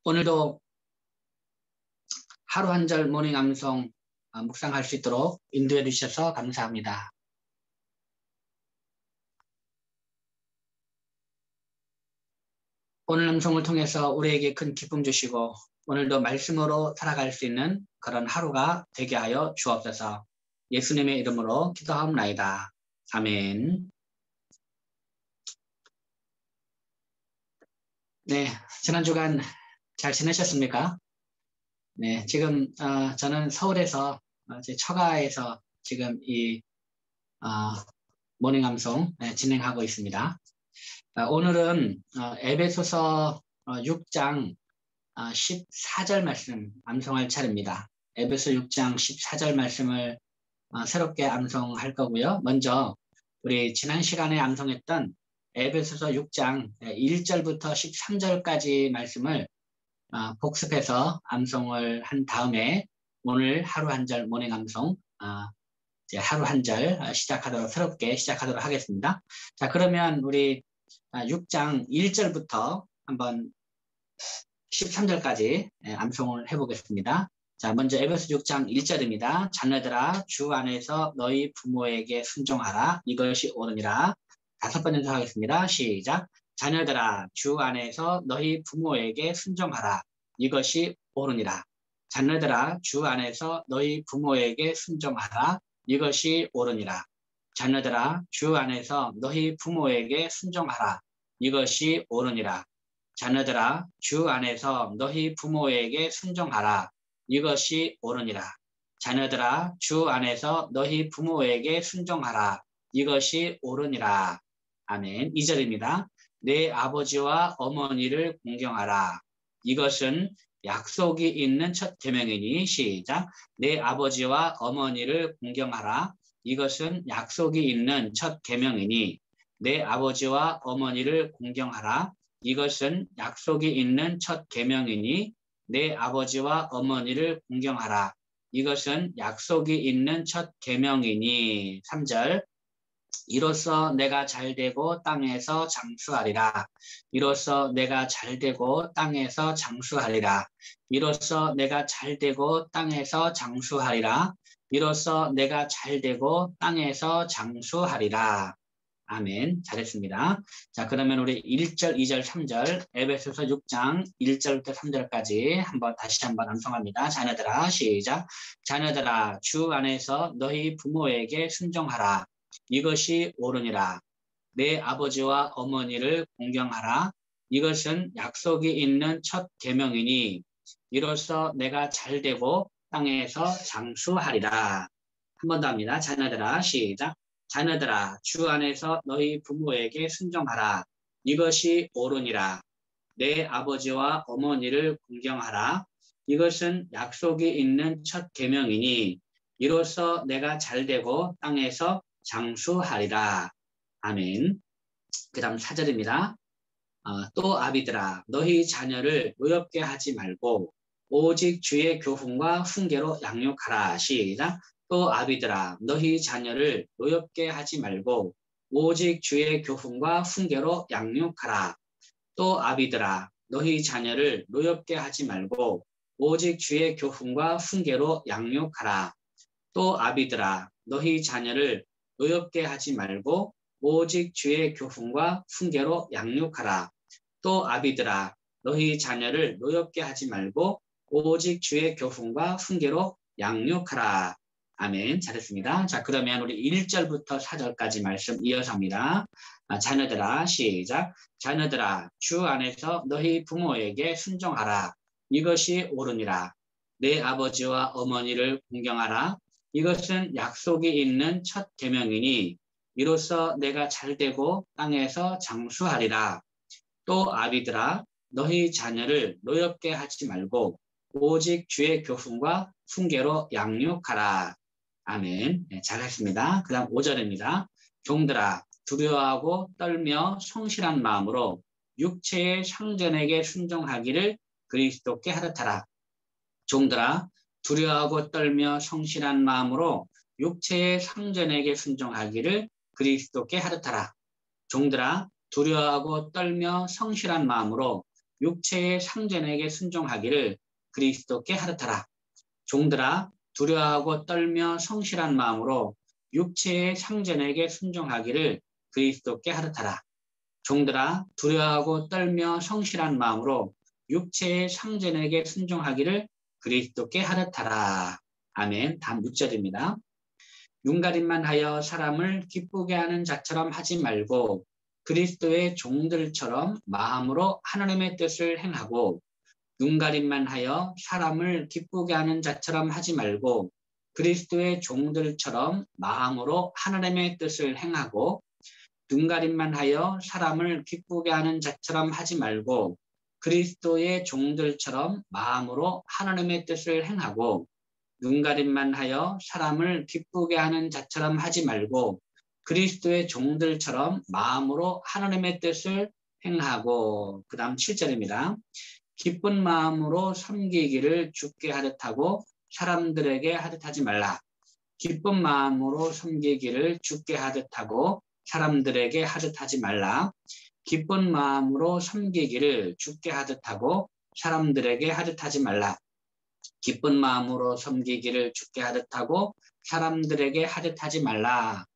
오늘도 하루 한 절 모닝 암송 묵상할 수 있도록 인도해 주셔서 감사합니다. 오늘 암송을 통해서 우리에게 큰 기쁨 주시고 오늘도 말씀으로 살아갈 수 있는 그런 하루가 되게 하여 주옵소서. 예수님의 이름으로 기도하옵나이다. 아멘. 네, 지난 주간 잘 지내셨습니까? 네, 지금 저는 서울에서 제 처가에서 지금 이 모닝 암송 진행하고 있습니다. 오늘은 에베소서 6장 14절 말씀 암송할 차례입니다. 에베소 6장 14절 말씀을 새롭게 암송할 거고요. 먼저 우리 지난 시간에 암송했던 에베소서 6장 1절부터 13절까지 말씀을 복습해서 암송을 한 다음에 오늘 하루 한 절 모닝 암송 이제 하루 한 절 새롭게 시작하도록 하겠습니다. 자, 그러면 우리 6장 1절부터 한번 13절까지 암송을 해보겠습니다. 자, 먼저 에베소 6장 1절입니다. 자녀들아 주 안에서 너희 부모에게 순종하라. 이것이 옳으니라. 다섯 번 연속하겠습니다. 시작. 자녀들아 주 안에서 너희 부모에게 순종하라. 이것이 옳으니라. 자녀들아 주 안에서 너희 부모에게 순종하라. 이것이 옳으니라. 자녀들아 주 안에서 너희 부모에게 순종하라. 이것이 옳으니라. 자녀들아 주 안에서 너희 부모에게 순종하라. 이것이 옳으니라. 자녀들아 주 안에서 너희 부모에게 순종하라. 이것이 옳으니라. 아멘. 2절입니다. 내 아버지와 어머니를 공경하라. 이것은 약속이 있는 첫 계명이니. 시작. 내 아버지와 어머니를 공경하라. 이것은 약속이 있는 첫 계명이니. 내 아버지와 어머니를 공경하라. 이것은 약속이 있는 첫 계명이니. 내 아버지와 어머니를 공경하라. 이것은 약속이 있는 첫 계명이니. 3절. 이로써 내가 잘되고 땅에서 장수하리라. 이로써 내가 잘되고 땅에서 장수하리라. 이로써 내가 잘되고 땅에서 장수하리라. 이로써 내가 잘되고 땅에서 장수하리라. 아멘. 잘했습니다. 자, 그러면 우리 1절, 2절, 3절 에베소서 6장 1절부터 3절까지 다시 한번 암송합니다. 자녀들아 시작. 자녀들아 주 안에서 너희 부모에게 순종하라. 이것이 옳으니라. 내 아버지와 어머니를 공경하라. 이것은 약속이 있는 첫 계명이니. 이로써 내가 잘되고 땅에서 장수하리라. 한 번 더 합니다. 자녀들아 시작. 자녀들아 주 안에서 너희 부모에게 순종하라. 이것이 옳으니라. 내 아버지와 어머니를 공경하라. 이것은 약속이 있는 첫 계명이니. 이로써 내가 잘되고 땅에서 장수하리라. 아멘. 그 다음 4절입니다. 또 아비들아 너희 자녀를 노엽게 하지 말고 오직 주의 교훈과 훈계로 양육하라. 시작. 또 아비들아 너희 자녀를 노엽게 하지 말고 오직 주의 교훈과 훈계로 양육하라. 또 아비들아 너희 자녀를 노엽게 하지 말고 오직 주의 교훈과 훈계로 양육하라. 또 아비들아 너희 자녀를 노엽게 하지 말고 오직 주의 교훈과 훈계로 양육하라. 또 아비들아 너희 자녀를 노엽게 하지 말고 오직 주의 교훈과 훈계로 양육하라. 아멘. 잘했습니다. 자, 그러면 우리 1절부터 4절까지 말씀 이어서 합니다. 자녀들아 시작. 자녀들아 주 안에서 너희 부모에게 순종하라. 이것이 옳으니라. 내 아버지와 어머니를 공경하라. 이것은 약속이 있는 첫 계명이니. 이로써 내가 잘되고 땅에서 장수하리라. 또 아비들아 너희 자녀를 노엽게 하지 말고 오직 주의 교훈과 훈계로 양육하라. 아멘. 네, 잘했습니다. 그 다음 5절입니다. 종들아 두려워하고 떨며 성실한 마음으로 육체의 상전에게 순종하기를 그리스도께 하듯하라. 종들아 두려워하고 떨며 성실한 마음으로 육체의 상전에게 순종하기를 그리스도께 하듯하라. 종들아 두려워하고 떨며 성실한 마음으로 육체의 상전에게 순종하기를 그리스도께 하듯하라. 종들아 두려워하고 떨며 성실한 마음으로 육체의 상전에게 순종하기를 그리스도께 하듯하라. 종들아 두려워하고 떨며 성실한 마음으로 육체의 상전에게 순종하기를 그리스도께 하듯하라. 아멘. 다음 6절입니다. 눈가림만 하여 사람을 기쁘게 하는 자처럼 하지 말고 그리스도의 종들처럼 마음으로 하나님의 뜻을 행하고, 눈가림만 하여 사람을 기쁘게 하는 자처럼 하지 말고 그리스도의 종들처럼 마음으로 하나님의 뜻을 행하고, 눈가림만 하여 사람을 기쁘게 하는 자처럼 하지 말고 그리스도의 종들처럼 마음으로 하나님의 뜻을 행하고, 눈가림만 하여 사람을 기쁘게 하는 자처럼 하지 말고 그리스도의 종들처럼 마음으로 하나님의 뜻을 행하고. 그 다음 7절입니다. 기쁜 마음으로 섬기기를 주께 하듯 하고 사람들에게 하듯 하지 말라. 기쁜 마음으로 섬기기를 주께 하듯 하고 사람들에게 하듯 하지 말라. 기쁜 마음으로 섬기기를 주께 하듯 하고 사람들에게 하듯 하지 말라. 기쁜 마음으로 섬기기를 주께 하듯 하고 사람들에게 하듯 하지 말라.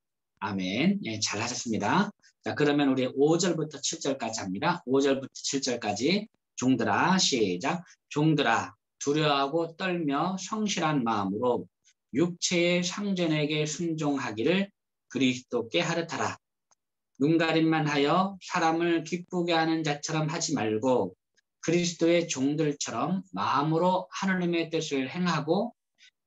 아멘. 예, 잘하셨습니다. 자, 그러면 우리 5절부터 7절까지 합니다. 5절부터 7절까지. 종들아, 시작. 종들아, 두려워하고 떨며 성실한 마음으로 육체의 상전에게 순종하기를 그리스도께 하듯 하라. 눈가림만 하여 사람을 기쁘게 하는 자처럼 하지 말고 그리스도의 종들처럼 마음으로 하나님의 뜻을 행하고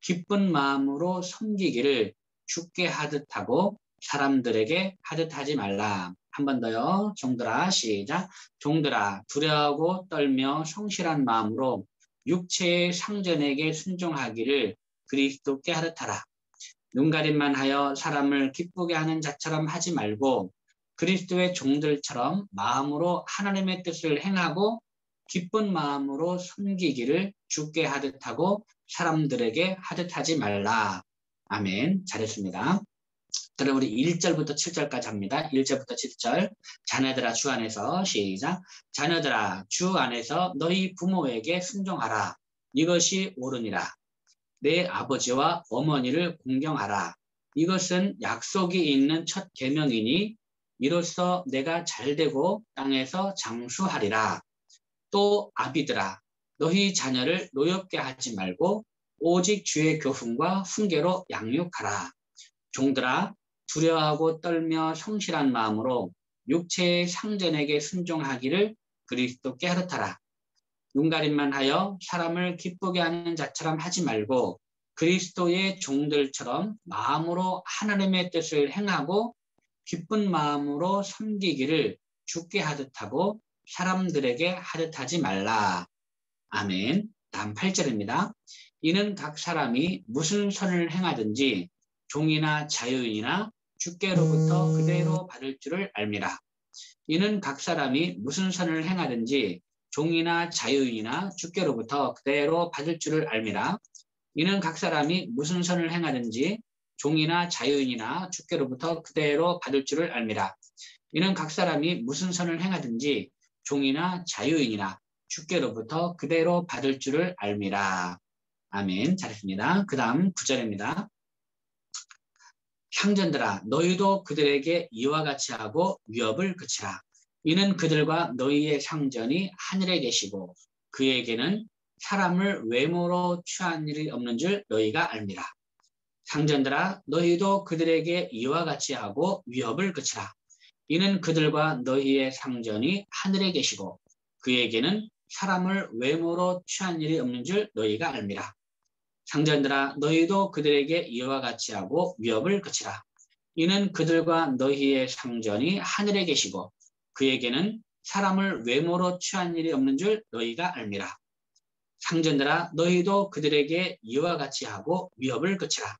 기쁜 마음으로 섬기기를 주께 하듯 하고 사람들에게 하듯 하지 말라. 한 번 더요. 종들아, 시작. 종들아, 두려워하고 떨며 성실한 마음으로 육체의 상전에게 순종하기를 그리스도께 하듯 하라. 눈가림만 하여 사람을 기쁘게 하는 자처럼 하지 말고 그리스도의 종들처럼 마음으로 하나님의 뜻을 행하고 기쁜 마음으로 섬기기를 주께 하듯 하고 사람들에게 하듯 하지 말라. 아멘. 잘했습니다. 그럼 우리 1절부터 7절까지 합니다. 1절부터 7절. 자녀들아 주 안에서, 시작. 자녀들아 주 안에서 너희 부모에게 순종하라. 이것이 옳으니라. 내 아버지와 어머니를 공경하라. 이것은 약속이 있는 첫 계명이니 이로써 내가 잘되고 땅에서 장수하리라. 또 아비들아 너희 자녀를 노엽게 하지 말고 오직 주의 교훈과 훈계로 양육하라. 종들아 두려워하고 떨며 성실한 마음으로 육체의 상전에게 순종하기를 그리스도께 하듯하라. 눈가림만 하여 사람을 기쁘게 하는 자처럼 하지 말고 그리스도의 종들처럼 마음으로 하나님의 뜻을 행하고 기쁜 마음으로 섬기기를 주께 하듯 하고 사람들에게 하듯 하지 말라. 아멘. 다음 8절입니다. 이는 각 사람이 무슨 선을 행하든지 종이나 자유인이나 주께로부터 그대로 받을 줄을 알미라. 이는 각 사람이 무슨 선을 행하든지 종이나 자유인이나 주께로부터 그대로 받을 줄을 알미라. 이는 각 사람이 무슨 선을 행하든지 종이나 자유인이나 주께로부터 그대로 받을 줄을 알미라. 이는 각 사람이 무슨 선을 행하든지 종이나 자유인이나 주께로부터 그대로 받을 줄을 알미라. 아멘. 잘했습니다. 그 다음 9절입니다. 상전들아 너희도 그들에게 이와 같이 하고 위협을 그치라. 이는 그들과 너희의 상전이 하늘에 계시고 그에게는 사람을 외모로 취한 일이 없는 줄 너희가 알미라. 상전들아 너희도 그들에게 이와 같이 하고 위협을 그치라. 이는 그들과 너희의 상전이 하늘에 계시고 그에게는 사람을 외모로 취한 일이 없는 줄 너희가 알미라. 상전들아 너희도 그들에게 이와 같이 하고 위협을 그치라. 이는 그들과 너희의 상전이 하늘에 계시고 그에게는 사람을 외모로 취한 일이 없는 줄 너희가 알미라. 상전들아 너희도 그들에게 이와 같이 하고 위협을 그치라.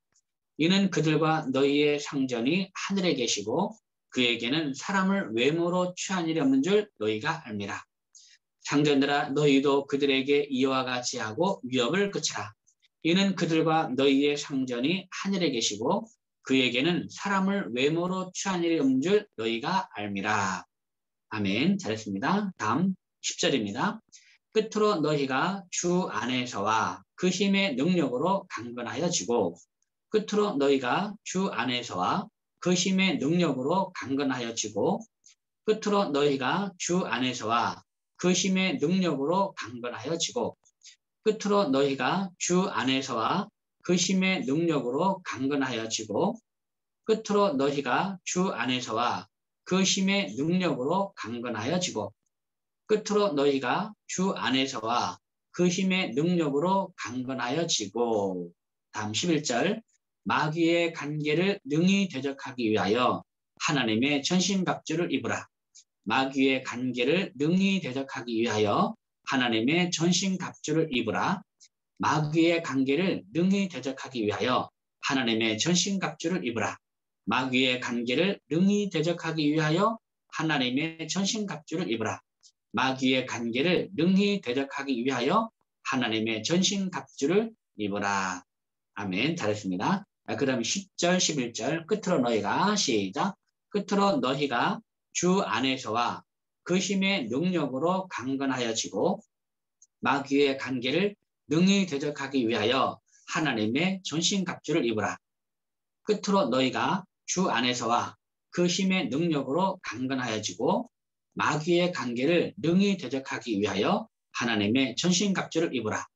이는 그들과 너희의 상전이 하늘에 계시고 그에게는 사람을 외모로 취한 일이 없는 줄 너희가 알미라. 상전들아 너희도 그들에게 이와 같이 하고 위협을 그치라. 이는 그들과 너희의 상전이 하늘에 계시고 그에게는 사람을 외모로 취한 일이 없는 줄 너희가 알미라. 아멘. 잘했습니다. 다음 10절입니다. 끝으로 너희가 주 안에서와 그 힘의 능력으로 강건하여지고 끝으로 너희가 주 안에서와 그 힘의 능력으로 강건하여지고 끝으로 너희가 주 안에서와 그 힘의 능력으로 강건하여지고 끝으로 너희가 주 안에서와 그 힘의 능력으로 강건하여지고 끝으로 너희가 주 안에서와 그 힘의 능력으로 강건하여지고 끝으로 너희가 주 안에서와 그 힘의 능력으로 강건하여지고 다음 11절 마귀의 간계를 능히 대적하기 위하여 하나님의 전신갑주를 입으라. 마귀의 간계를 능히 대적하기 위하여 하나님의 전신갑주를 입으라. 마귀의 간계를 능히 대적하기 위하여 하나님의 전신갑주를 입으라. 마귀의 간계를 능히 대적하기 위하여 하나님의 전신갑주를 입으라. 마귀의 간계를 능히 대적하기 위하여 하나님의 전신갑주를 입으라. 아멘. 잘했습니다. 그 다음에 10절, 11절 끝으로 너희가 시작. 끝으로 너희가 주 안에서와 그 힘의 능력으로 강건하여지고 마귀의 간계를 능히 대적하기 위하여 하나님의 전신갑주를 입으라. 끝으로 너희가 주 안에서와 그 힘의 능력으로 강건하여지고 마귀의 간계를 능히 대적하기 위하여 하나님의 전신갑주를 입으라.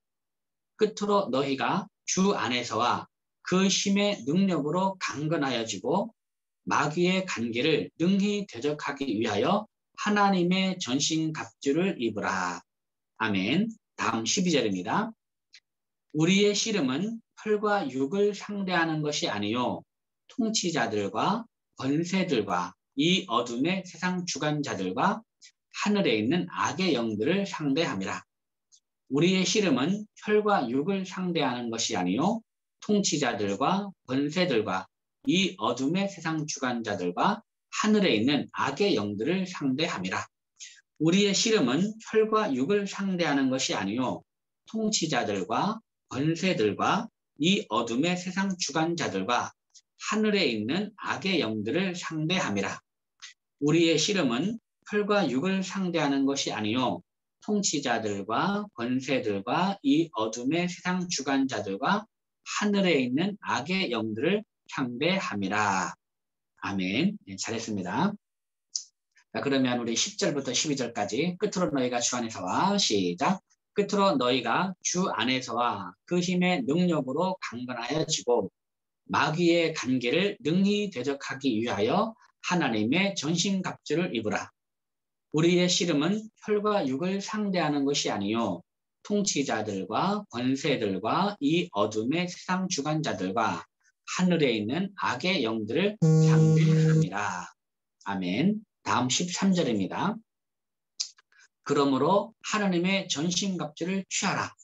끝으로 너희가 주 안에서와 그 힘의 능력으로 강건하여지고 마귀의 간계를 능히 대적하기 위하여 하나님의 전신갑주를 입으라. 아멘. 다음 12절입니다. 우리의 씨름은 혈과 육을 상대하는 것이 아니요 통치자들과 권세들과 이 어둠의 세상 주관자들과 하늘에 있는 악의 영들을 상대함이라. 우리의 씨름은 혈과 육을 상대하는 것이 아니요 통치자들과 권세들과 이 어둠의 세상 주관자들과 하늘에 있는 악의 영들을 상대함이라. 우리의 씨름은 혈과 육을 상대하는 것이 아니요 통치자들과 권세들과 이 어둠의 세상 주관자들과 하늘에 있는 악의 영들을 상대함이라. 우리의 씨름은 혈과 육을 상대하는 것이 아니요 통치자들과 권세들과 이 어둠의 세상 주관자들과 하늘에 있는 악의 영들을 상대함이라. 아멘. 네, 잘했습니다. 자, 그러면 우리 10절부터 12절까지 끝으로 너희가 주 안에서와 시작. 끝으로 너희가 주 안에서와 그 힘의 능력으로 강건하여지고 마귀의 간계를 능히 대적하기 위하여 하나님의 전신갑주를 입으라. 우리의 씨름은 혈과 육을 상대하는 것이 아니요 통치자들과 권세들과 이 어둠의 세상 주관자들과 하늘에 있는 악의 영들을 상대함이라. 아멘. 다음 13절입니다. 그러므로 하나님의 전신갑주를 취하라.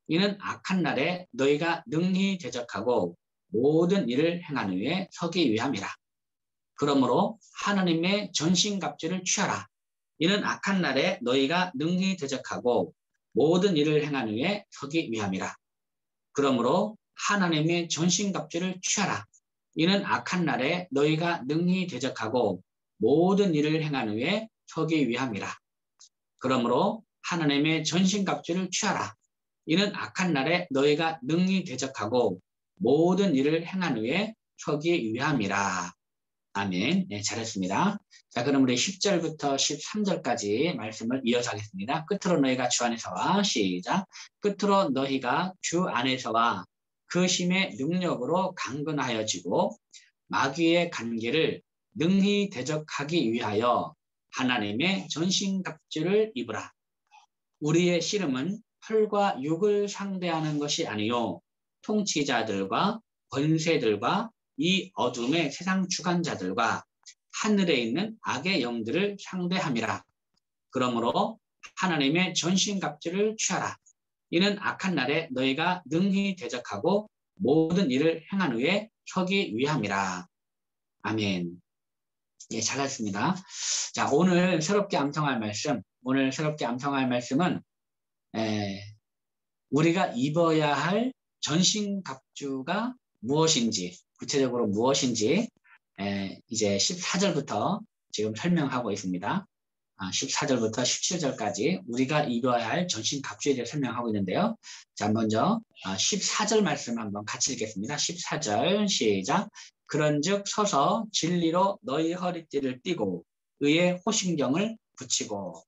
이는 악한 날에 너희가 능히 대적하고 모든 일을 행한 후에 서기 위함이라. 그러므로 하나님의 전신갑주를 취하라. 이는 악한 날에 너희가 능히 대적하고 모든 일을 행한 후에 서기 위함이라. 그러므로 하나님의 전신갑주를 취하라. 이는 악한 날에 너희가 능히 대적하고 모든 일을 행한 후에 서기 위함이라. 그러므로 하나님의 전신갑주를 취하라. 이는 악한 날에 너희가 능히 대적하고 모든 일을 행한 후에 서기 위함이라. 아멘. 네, 잘했습니다. 자, 그럼 우리 10절부터 13절까지 말씀을 이어서 하겠습니다. 끝으로 너희가 주 안에서와 시작. 끝으로 너희가 주 안에서와 그 힘의 능력으로 강건하여지고 마귀의 간계를 능히 대적하기 위하여 하나님의 전신갑주를 입으라. 우리의 씨름은 혈과 육을 상대하는 것이 아니요 통치자들과 권세들과 이 어둠의 세상 주관자들과 하늘에 있는 악의 영들을 상대함이라. 그러므로 하나님의 전신갑주를 취하라. 이는 악한 날에 너희가 능히 대적하고 모든 일을 행한 후에 서기 위함이라. 아멘. 예, 잘했습니다. 자, 오늘 새롭게 암송할 말씀은 우리가 입어야 할 전신갑주가 무엇인지, 구체적으로 무엇인지 이제 14절부터 지금 설명하고 있습니다. 14절부터 17절까지 우리가 입어야 할 전신갑주에 대해 설명하고 있는데요. 자, 먼저 14절 말씀 한번 같이 읽겠습니다. 14절 시작. 그런즉 서서 진리로 너희 허리띠를 띠고 의의 호심경을 붙이고.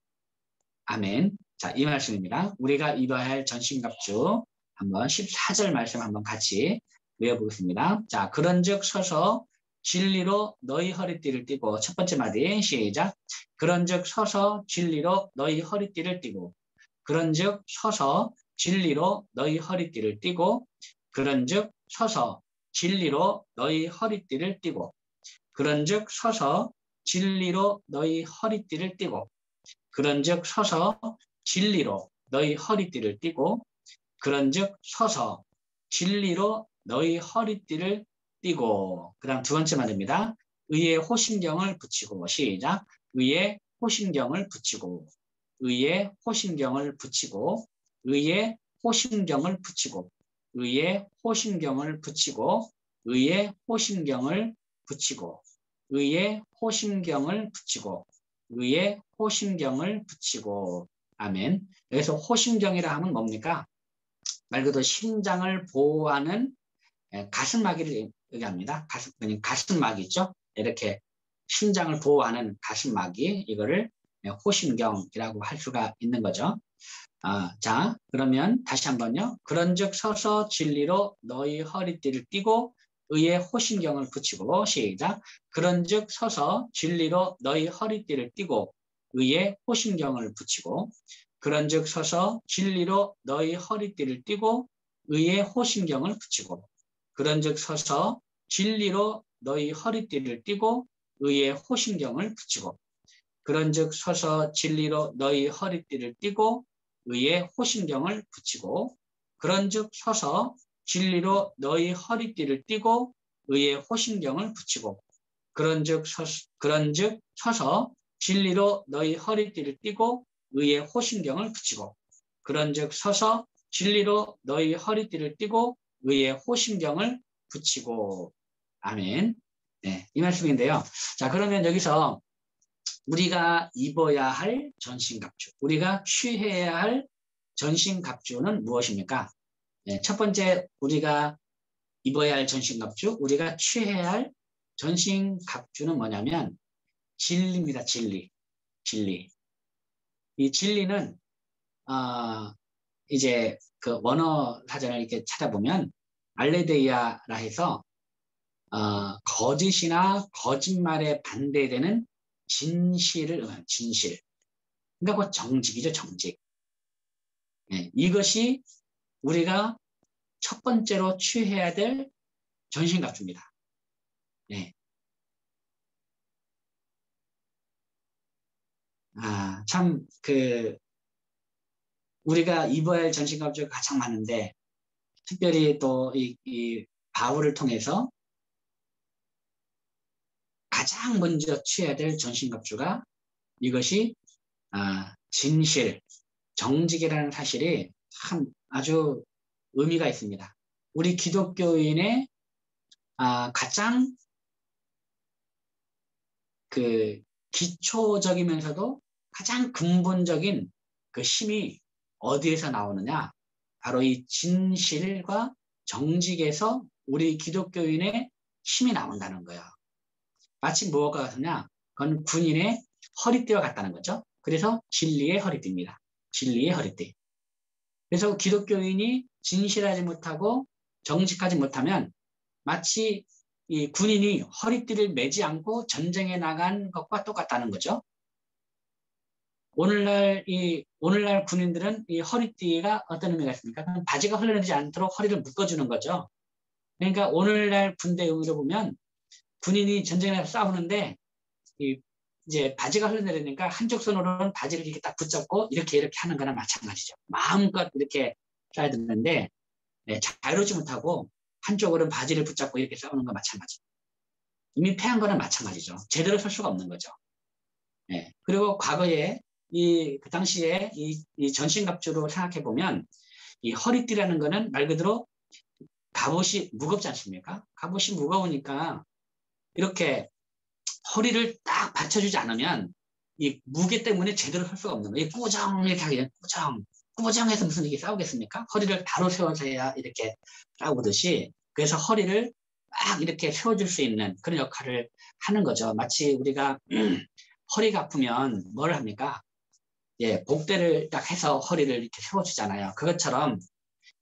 아멘. 자, 이 말씀입니다. 우리가 입어야 할 전신갑주 한번 14절 말씀 한번 같이 외워보겠습니다. 자, 그런즉 서서 진리로 너희 허리띠를 띠고. 첫 번째 마디 시작. 그런즉 서서 진리로 너희 허리띠를 띠고. 그런즉 서서 진리로 너희 허리띠를 띠고. 그런즉 서서 진리로 너희 허리띠를 띠고. 그런즉 서서 진리로 너희 허리띠를 띠고. 그런즉 서서 진리로 너희 허리띠를 띠고. 그런즉 서서 진리로 너희 허리띠를 띠고. 그 다음 두 번째 말입니다. 의의 호심경을 붙이고. 시작. 의의 호심경을 붙이고. 의의 호심경을 붙이고. 의의 호심경을 붙이고. 의의 호심경을 붙이고. 의의 호심경을 붙이고. 의의 호심경을 붙이고. 의의 호심경을 붙이고. 아멘. 여기서 호심경이라 하면 뭡니까? 말 그대로 심장을 보호하는 가슴막이를 얘기합니다. 가슴막이 있죠? 이렇게 심장을 보호하는 가슴막이, 이거를 호심경이라고 할 수가 있는 거죠. 자, 그러면 다시 한번요. 그런즉 서서 진리로 너희 허리띠를 띠고 의의 호심경을 붙이고. 시작. 그런즉 서서 진리로 너희 허리띠를 띠고 의의 호심경을 붙이고. 그런즉 서서 진리로 너희 허리띠를 띠고 의의 호심경을 붙이고. 그런즉 서서 진리로 너희 허리띠를 띠고 의의 호심경을 붙이고. 그런즉 서서 진리로 너희 허리띠를 띠고 의의 호심경을 붙이고. 그런즉 서서 진리로 너희 허리띠를 띠고 의의 호심경을 붙이고. 그런즉 서서 진리로 너희 허리띠를 띠고 의의 호심경을 붙이고. 그런즉 서서 진리로 너희 허리띠를 띠고 의의 호심경을 붙이고. 아멘. 네, 이 말씀인데요. 자, 그러면 여기서 우리가 입어야 할 전신갑주, 우리가 취해야 할 전신갑주는 무엇입니까? 네, 첫 번째 우리가 입어야 할 전신갑주, 우리가 취해야 할 전신갑주는 뭐냐면 진리입니다. 진리. 이 진리는 이제 그 원어 사전을 이렇게 찾아보면 알레데이아라 해서 거짓이나 거짓말에 반대되는 진실. 그러니까 그 정직이죠, 정직. 네, 이것이 우리가 첫 번째로 취해야 될 전신갑주입니다. 네. 참, 우리가 입어야 할 전신갑주가 가장 많은데, 특별히 또 이 바울을 통해서 가장 먼저 취해야 될 전신갑주가 이것이 진실, 정직이라는 사실이 참 아주 의미가 있습니다. 우리 기독교인의 가장 그 기초적이면서도 가장 근본적인 그 힘이 어디에서 나오느냐? 바로 이 진실과 정직에서 우리 기독교인의 힘이 나온다는 거예요. 마치 무엇과 같으냐? 그건 군인의 허리띠와 같다는 거죠. 그래서 진리의 허리띠입니다. 진리의 허리띠. 그래서 기독교인이 진실하지 못하고 정직하지 못하면 마치 이 군인이 허리띠를 매지 않고 전쟁에 나간 것과 똑같다는 거죠. 오늘날 군인들은 이 허리띠가 어떤 의미가 있습니까? 바지가 흘러내리지 않도록 허리를 묶어주는 거죠. 그러니까 오늘날 군대 의미로 보면 군인이 전쟁에 나서 싸우는데 이제 바지가 흘러내리니까 한쪽 손으로는 바지를 이렇게 딱 붙잡고 이렇게 하는 거나 마찬가지죠. 마음껏 이렇게 싸야 되는데 자유롭지 못하고 한쪽으로는 바지를 붙잡고 이렇게 싸우는 거 마찬가지. 이미 패한 거나 마찬가지죠. 제대로 설 수가 없는 거죠. 그리고 과거에 그 당시에 이 전신갑주로 생각해 보면 이 허리띠라는 거는 말 그대로 갑옷이 무겁지 않습니까? 갑옷이 무거우니까 이렇게 허리를 딱 받쳐주지 않으면 이 무게 때문에 제대로 설 수가 없는 거예요. 꾸정 이렇게 하게 꾸정해서 무슨 이게 싸우겠습니까? 허리를 바로 세워서 해야 이렇게 싸우듯이 그래서 허리를 막 이렇게 세워줄 수 있는 그런 역할을 하는 거죠. 마치 우리가 허리가 아프면 뭘 합니까? 예, 복대를 딱 해서 허리를 이렇게 세워주잖아요. 그것처럼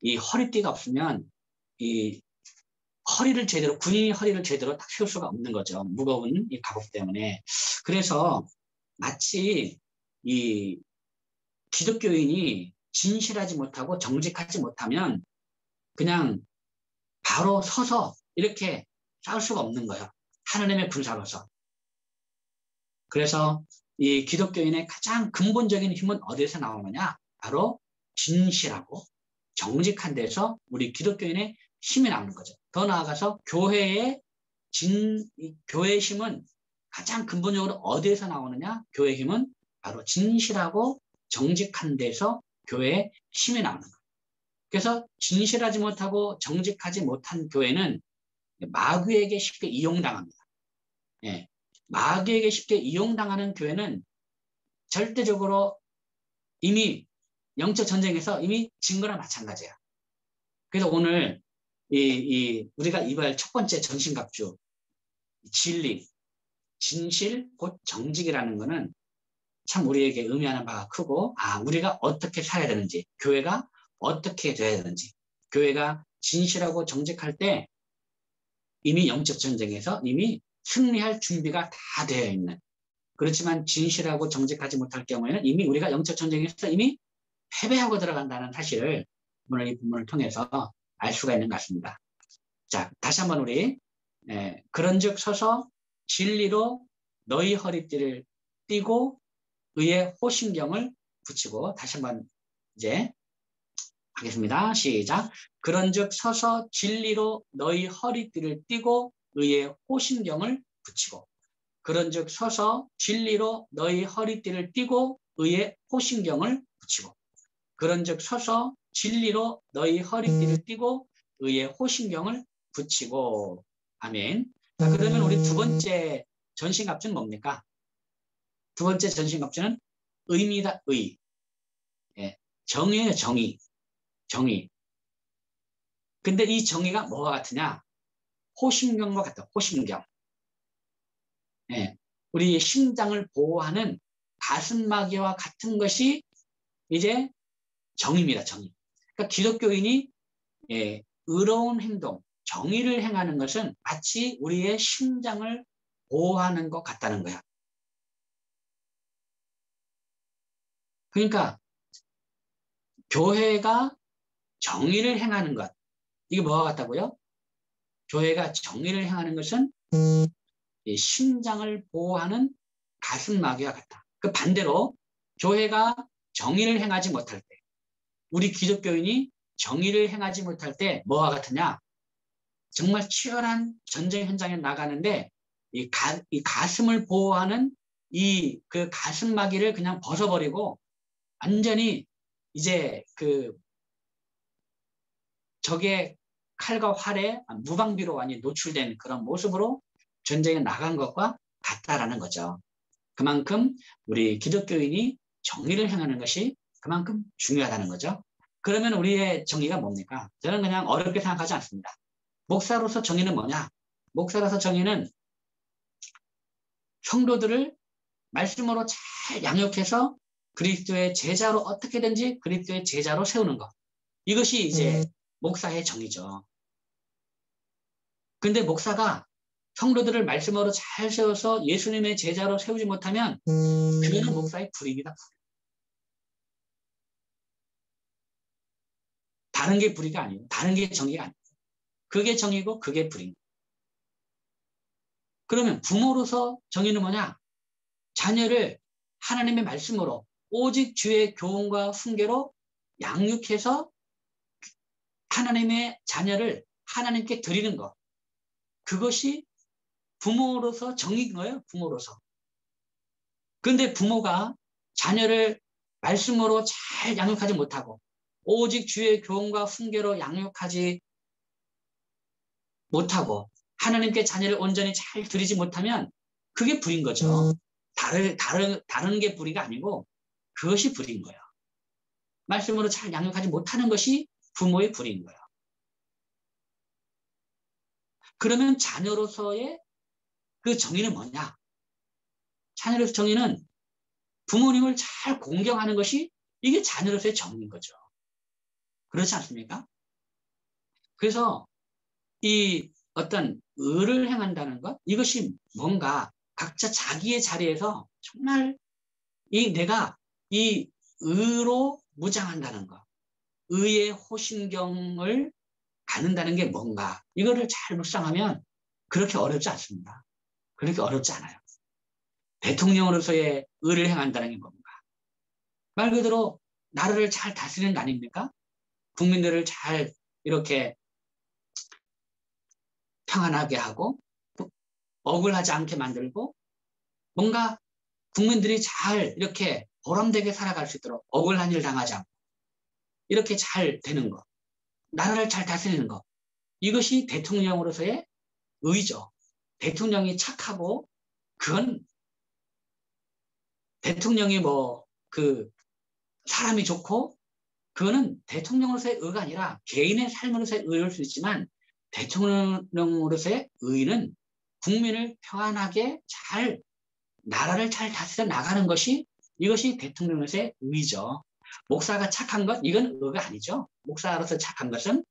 이 허리띠가 없으면 이 군인이 허리를 제대로 딱 세울 수가 없는 거죠. 무거운 이 갑옷 때문에. 그래서 마치 이 기독교인이 진실하지 못하고 정직하지 못하면 그냥 바로 서서 이렇게 싸울 수가 없는 거예요. 하나님의 군사로서. 그래서 이 기독교인의 가장 근본적인 힘은 어디에서 나오느냐? 바로 진실하고 정직한 데서 우리 기독교인의 힘이 나오는 거죠. 더 나아가서 교회의 힘은 가장 근본적으로 어디에서 나오느냐? 교회의 힘은 바로 진실하고 정직한 데서 교회의 힘이 나오는 거예요. 그래서 진실하지 못하고 정직하지 못한 교회는 마귀에게 쉽게 이용당합니다. 예. 마귀에게 쉽게 이용당하는 교회는 절대적으로 이미 영적 전쟁에서 이미 진 거나 마찬가지예요. 그래서 오늘 우리가 이발 첫 번째 전신갑주 진리, 진실, 곧 정직이라는 거는 참 우리에게 의미하는 바가 크고 우리가 어떻게 살아야 되는지, 교회가 어떻게 돼야 되는지, 교회가 진실하고 정직할 때 이미 영적 전쟁에서 이미 승리할 준비가 다 되어 있는, 그렇지만 진실하고 정직하지 못할 경우에는 이미 우리가 영적 전쟁에서 이미 패배하고 들어간다는 사실을 오늘 이 본문을 통해서 알 수가 있는 것 같습니다. 자, 다시 한번 우리 그런즉 서서 진리로 너희 허리띠를 띠고 의의 호심경을 붙이고, 다시 한번 이제 하겠습니다. 시작. 그런즉 서서 진리로 너희 허리띠를 띠고 의의 호심경을 붙이고. 그런즉 서서 진리로 너희 허리띠를 띠고 의의 호심경을 붙이고. 그런즉 서서 진리로 너희 허리띠를 띠고 의의 호심경을 붙이고. 아멘. 자, 그러면 우리 두 번째 전신갑주는 뭡니까? 두 번째 전신갑주는 의입니다. 의. 예, 정의예요. 정의. 근데 이 정의가 뭐와 같으냐? 호심경과 같다. 호심경. 예, 우리 심장을 보호하는 가슴마개와 같은 것이 이제 정의입니다. 정의. 그러니까 기독교인이 의로운 행동, 정의를 행하는 것은 마치 우리의 심장을 보호하는 것 같다는 거야. 그러니까 교회가 정의를 행하는 것, 이게 뭐와 같다고요? 교회가 정의를 행하는 것은 심장을 보호하는 가슴마개와 같다. 그 반대로 교회가 정의를 행하지 못할 때, 우리 기독교인이 정의를 행하지 못할 때 뭐와 같으냐? 정말 치열한 전쟁 현장에 나가는데 이 가슴을 보호하는 그 가슴마개를 그냥 벗어버리고 완전히 이제 그 적의 칼과 활에 무방비로 완전히 노출된 그런 모습으로 전쟁에 나간 것과 같다라는 거죠. 그만큼 우리 기독교인이 정의를 행하는 것이 그만큼 중요하다는 거죠. 그러면 우리의 정의가 뭡니까? 저는 그냥 어렵게 생각하지 않습니다. 목사로서 정의는 뭐냐? 목사로서 정의는 성도들을 말씀으로 잘 양육해서 그리스도의 제자로 어떻게든지 그리스도의 제자로 세우는 것. 이것이 이제 목사의 정의죠. 근데 목사가 성도들을 말씀으로 잘 세워서 예수님의 제자로 세우지 못하면 그거는 목사의 불의입니다. 다른 게 불의가 아니에요. 다른 게 정의가 아니에요. 그게 정의고 그게 불의입니다. 그러면 부모로서 정의는 뭐냐? 자녀를 하나님의 말씀으로 오직 주의 교훈과 훈계로 양육해서 하나님의 자녀를 하나님께 드리는 것. 그것이 부모로서 정의인 거예요. 부모로서. 그런데 부모가 자녀를 말씀으로 잘 양육하지 못하고 오직 주의 교훈과 훈계로 양육하지 못하고 하나님께 자녀를 온전히 잘 드리지 못하면 그게 불인 거죠. 다른 게 불의가 아니고 그것이 불의인 거예요. 말씀으로 잘 양육하지 못하는 것이 부모의 불의인 거예요. 그러면 자녀로서의 그 정의는 뭐냐? 자녀로서의 정의는 부모님을 잘 공경하는 것이 이게 자녀로서의 정의인 거죠. 그렇지 않습니까? 그래서 이 어떤 의를 행한다는 것, 이것이 뭔가 각자 자기의 자리에서 정말 내가 이 의로 무장한다는 것, 의의 호신경을 갖는다는 게 뭔가, 이거를 잘 묵상하면 그렇게 어렵지 않습니다. 그렇게 어렵지 않아요. 대통령으로서의 의를 행한다는 게 뭔가. 말 그대로 나라를 잘 다스리는 거 아닙니까? 국민들을 잘 이렇게 평안하게 하고 억울하지 않게 만들고 뭔가 국민들이 잘 이렇게 보람되게 살아갈 수 있도록 억울한 일 당하지 않고 이렇게 잘 되는 것, 나라를 잘 다스리는 것, 이것이 대통령으로서의 의죠. 대통령이 착하고 그건 대통령이 사람이 좋고 그거는 대통령으로서의 의가 아니라 개인의 삶으로서의 의일 수 있지만 대통령으로서의 의는 국민을 평안하게 나라를 잘 다스려 나가는 것이 이것이 대통령으로서의 의죠. 목사가 착한 것 이건 의가 아니죠. 목사로서 착한 것은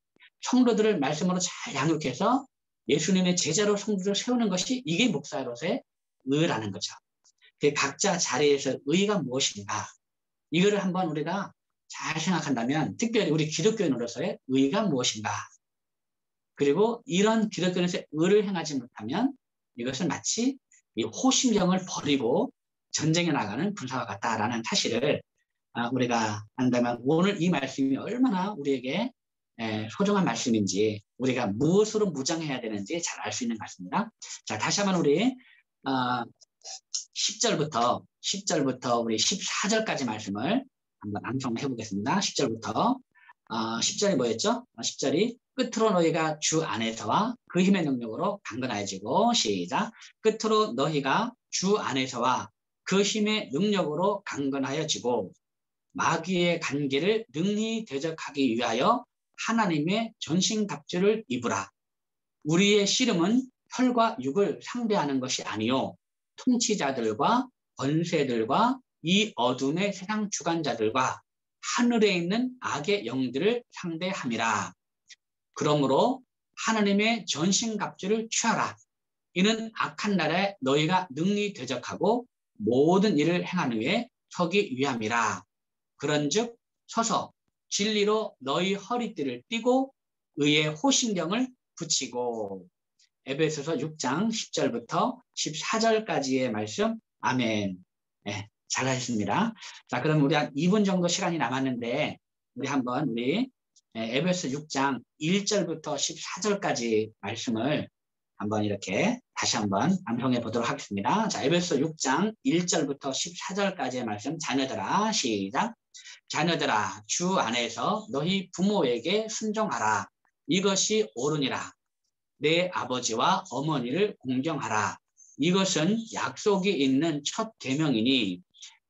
성도들을 말씀으로 잘 양육해서 예수님의 제자로 성도를 세우는 것이 이게 목사로서의 의라는 거죠. 각자 자리에서 의가 무엇인가 이거를 한번 우리가 잘 생각한다면 특별히 우리 기독교인으로서의 의가 무엇인가 그리고 이런 기독교인으로서의 의를 행하지 못하면 이것은 마치 이 호심경을 버리고 전쟁에 나가는 군사와 같다라는 사실을 우리가 안다면 오늘 이 말씀이 얼마나 우리에게 소중한 말씀인지 우리가 무엇으로 무장해야 되는지 잘 알 수 있는 것 같습니다. 자, 다시 한번 우리 10절부터 우리 14절까지 말씀을 한번 암송해 보겠습니다. 10절부터 10절이 뭐였죠? 10절이 끝으로 너희가 주 안에서와 그 힘의 능력으로 강건하여지고 시작 끝으로 너희가 주 안에서와 그 힘의 능력으로 강건하여지고 마귀의 간계를 능히 대적하기 위하여 하나님의 전신갑주를 입으라. 우리의 씨름은 혈과 육을 상대하는 것이 아니요 통치자들과 권세들과 이 어둠의 세상 주관자들과 하늘에 있는 악의 영들을 상대함이라. 그러므로 하나님의 전신갑주를 취하라. 이는 악한 날에 너희가 능히 대적하고 모든 일을 행한 후에 서기 위함이라. 그런즉 서서 진리로 너희 허리띠를 띠고 의의 호신경을 붙이고. 에베소서 6장 10절부터 14절까지의 말씀. 아멘. 네, 잘하셨습니다. 자, 그럼 우리 한 2분 정도 시간이 남았는데 우리 한번 에베소 6장 1절부터 14절까지 말씀을 한번 이렇게 다시 한번 암송해 보도록 하겠습니다. 자, 에베소 6장 1절부터 14절까지의 말씀. 자녀들아 시작. 자녀들아 주 안에서 너희 부모에게 순종하라. 이것이 옳으니라. 내 아버지와 어머니를 공경하라. 이것은 약속이 있는 첫 계명이니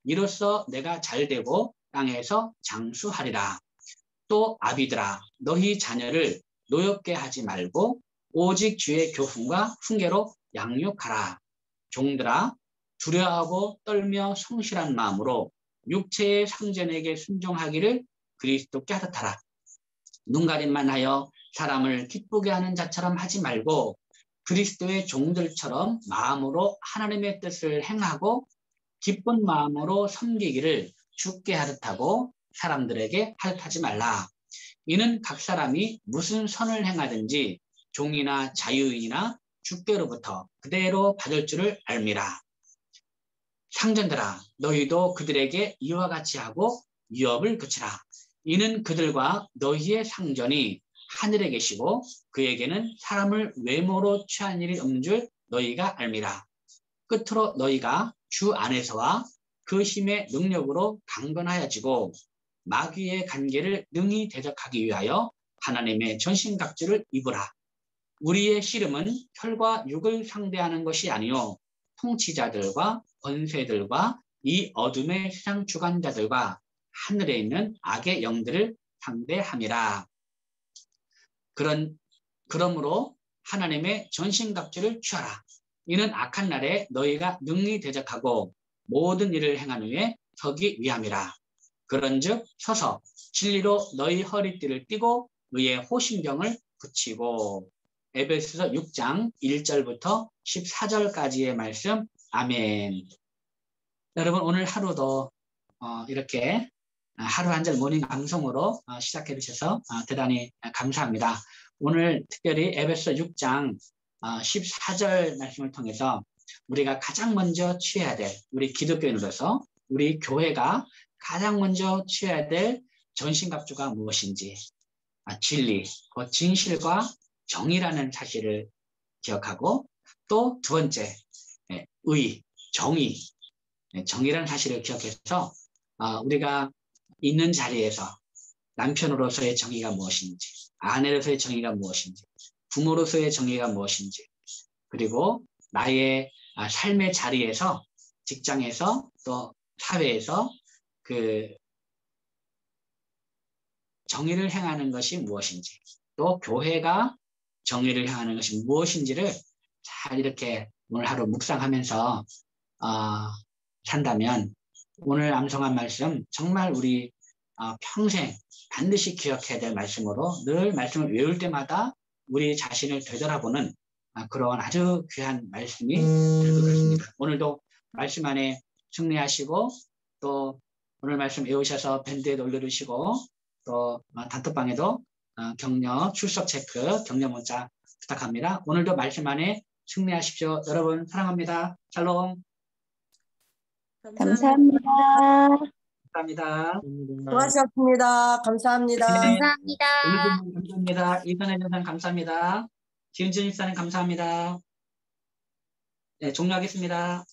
이로써 내가 잘되고 땅에서 장수하리라. 또 아비들아 너희 자녀를 노엽게 하지 말고 오직 주의 교훈과 훈계로 양육하라. 종들아 두려워하고 떨며 성실한 마음으로 육체의 상전에게 순종하기를 그리스도께 하듯하라. 눈가림만 하여 사람을 기쁘게 하는 자처럼 하지 말고 그리스도의 종들처럼 마음으로 하나님의 뜻을 행하고 기쁜 마음으로 섬기기를 주께 하듯하고 사람들에게 하듯하지 말라. 이는 각 사람이 무슨 선을 행하든지 종이나 자유인이나 주께로부터 그대로 받을 줄을 알미라. 상전들아 너희도 그들에게 이와 같이 하고 유업을 그치라. 이는 그들과 너희의 상전이 하늘에 계시고 그에게는 사람을 외모로 취한 일이 없는 줄 너희가 알미라. 끝으로 너희가 주 안에서와 그 힘의 능력으로 강건하여지고 마귀의 간계를 능히 대적하기 위하여 하나님의 전신갑주를 입으라. 우리의 씨름은 혈과 육을 상대하는 것이 아니요 통치자들과 권세들과 이 어둠의 세상 주관자들과 하늘에 있는 악의 영들을 상대함이라. 그러므로 하나님의 전신갑주를 취하라. 이는 악한 날에 너희가 능히 대적하고 모든 일을 행한 후에 서기 위함이라. 그런즉 서서 진리로 너희 허리띠를 띠고 의의 호심경을 붙이고. 에베소서 6장 1절부터 14절까지의 말씀. 아멘. 여러분 오늘 하루도 이렇게 하루 한 절 모닝 방송으로 시작해 주셔서 대단히 감사합니다. 오늘 특별히 에베소 6장 14절 말씀을 통해서 우리가 가장 먼저 취해야 될, 우리 기독교인으로서 우리 교회가 가장 먼저 취해야 될 전신갑주가 무엇인지, 진리, 진실과 정의라는 사실을 기억하고, 또 두 번째 의, 정의, 정의라는 사실을 기억해서 우리가 있는 자리에서 남편으로서의 정의가 무엇인지, 아내로서의 정의가 무엇인지, 부모로서의 정의가 무엇인지, 그리고 나의 삶의 자리에서, 직장에서, 또 사회에서 그 정의를 행하는 것이 무엇인지, 또 교회가 정의를 행하는 것이 무엇인지를 잘 이렇게 오늘 하루 묵상하면서 산다면 오늘 암송한 말씀 정말 우리 평생 반드시 기억해야 될 말씀으로 늘 말씀을 외울 때마다 우리 자신을 되돌아보는 그런 아주 귀한 말씀이 될 것 같습니다. 오늘도 말씀 안에 승리하시고, 또 오늘 말씀 외우셔서 밴드에 올려두시고, 또 단톡방에도 격려 출석 체크, 격려 문자 부탁합니다. 오늘도 말씀 안에 승리하십시오. 여러분 사랑합니다. 샬롬. 감사합니다. 감사합니다. 수고하셨습니다. 감사합니다. 네, 감사합니다. 오늘도 감사합니다. 이선혜 전사님 감사합니다. 지은진 집사님 감사합니다. 네, 종료하겠습니다.